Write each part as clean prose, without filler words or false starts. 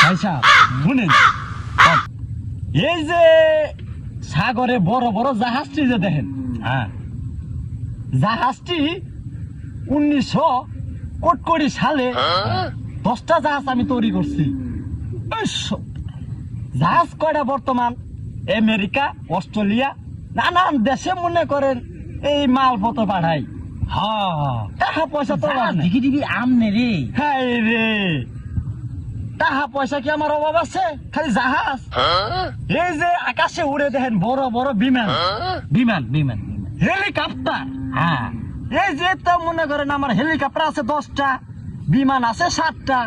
আচ্ছা শুনেন এই যে সাগরে বড় বড় জাহাজটি যে দেখেন হ্যাঁ জাহাজটি 1900 সালে 10টা জাহাজ আমি তৈরি করছি জাহাজ কয়টা বর্তমান আমেরিকা অস্ট্রেলিয়া নানান দেশে মনে করেন এই মালপত্র পাঠাই টাকা পয়সা তো দিকে দিকে আমনে রে হ্যাঁ রে টাকা পয়সা কি আমার অভাব আছে খালি জাহাজ এই যে আকাশে উড়ে দেখেন বড় বড় বিমান বিমান বিমান হেলিকপ্টার হ্যাঁ এই যে তো মনে করেন আমার হেলিকপ্টার আছে 10টা বিমান আছে 7টা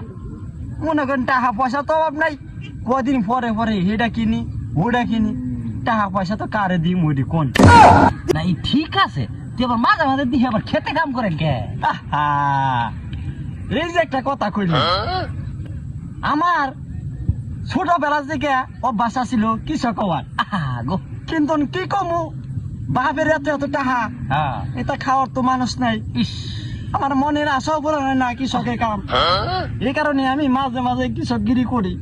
মনে করেন টাকা পয়সা তো অভাব নাই কদিন পরে পরে এটা কিনি ওটা কিনি টাকা পয়সা তো কারে দিই মুড়ি কোন না এই ঠিক আছে তুই আবার মাঝে মাঝে দিয়ে আবার খেতে কাম করেন কে আহা, এই যে একটা কথা কইল আমার ছোটবেলা থেকে অভ্যাস ছিল কৃষক হওয়ার গো কিন্তু কি কমু বাপের এত এত টাকা হ্যাঁ এটা খাওয়ার তো মানুষ নাই ইস আমার মনের আশাও পূরণ হয় না কৃষকের কাম এই কারণে আমি মাঝে মাঝে কৃষকগিরি করি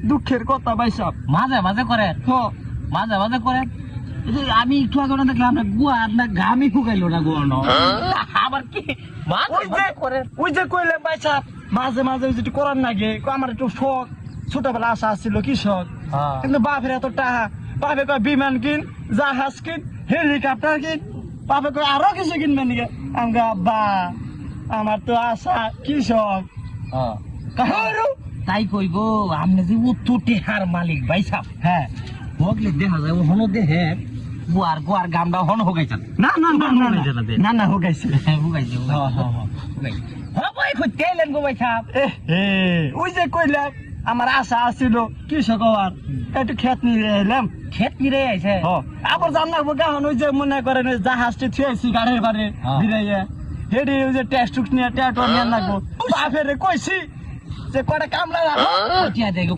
দুঃখের কথা ভাইসাব মাঝে মাঝে করেন মাঝে মাঝে করেন এই যে আমি একটু আগে না দেখলাম না গুয়ার না ঘামি ফুকাইলো না গুয়ার আবার কি মাঝে মাঝে করেন ওই যে কইলাম ভাইসাব মাঝে মাঝে ওই যেটা করার নাগে আমার একটু শখ ছোটবেলা আশা ছিল কৃষক কিন্তু বাপের এত টাকা বাপে কয় বিমান কিন জাহাজ কিন হেলিকপ্টার কিন বাপে কয় আরো কিছু কিনবে নাকি আমি কই, আব্বা আমার তো আশা কৃষক কারো তাই কই গো আপনি যে উত্তর টেহার মালিক ভাই সাহ হ্যাঁ হগলে দেখা যায় হন দেহে গুয়ার গুয়ার গামটা হন হোগাইছেন না না না না হোগাইছে না না না হোগাইছে হোগাইছে হবাই খুঁজতে এলেন গো ভাই সাহ ওই যে কইলাম আমার আশা আছিল কৃষক হওয়ার একটু ক্ষেত নিয়ে এলাম ক্ষেত নিরে আইছে আবার জান লাগবো গাহন ওই যে মনে করেন ওই জাহাজটি থুয়েছি গাড়ির বাড়ি বিরাইয়া হেডি ওই যে টেস্টুক নিয়ে ট্যাটর নিয়ে লাগবো বাপেরে কইছি যে কয়টা কামলা রাখো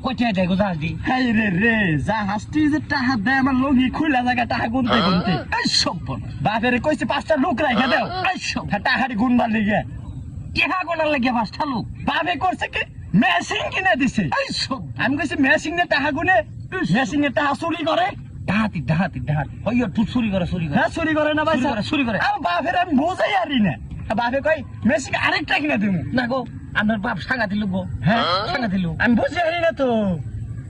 কোথায় দেখো জাহাজটি হাই রে রে জাহাজটি যে টাকা দেয় আমার লঙ্গি খুলা জায়গা টাকা গুনতে গুনতে এই সম্পূর্ণ বাপেরে কইছি 5টা লোক রাখা দাও এই সব টাকাটি গুনবার লিগে টেহা গোনার লাগে পাঁচটা লোক বাপে করছে কি মেশিন কিনে দিছে এই সব আমি কইছি মেশিন এর টাকা গুনে মেশিন এর টাকা চুরি করে ডাহাতি ডাহাতি ডাহাতি ওই তুই চুরি করে হ্যাঁ চুরি করে না ভাই চুরি করে আমার বাপের আমি বোঝাই আরি না বাপে কই মেশিন আরেকটা কিনে দিমু না গো আপনার বাপ সাংঘাতি লোক গো হ্যাঁ সাংঘাতি লোক আমি বুঝি আরি না তো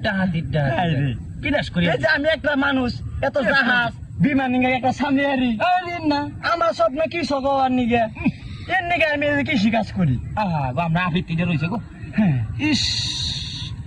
ডাহাতি হাই ডাহাতি রে। কিনাস করি এই যে আমি একটা মানুষ এত জাহাজ বিমান নিয়ে একটা সামনে আরি আরে না আমার স্বপ্ন কি সগওয়ার নিগে এর নিগে আমি কৃষি কাজ করি গো আমরা আফিক তিনটে রয়েছে গো হ্যাঁ ইস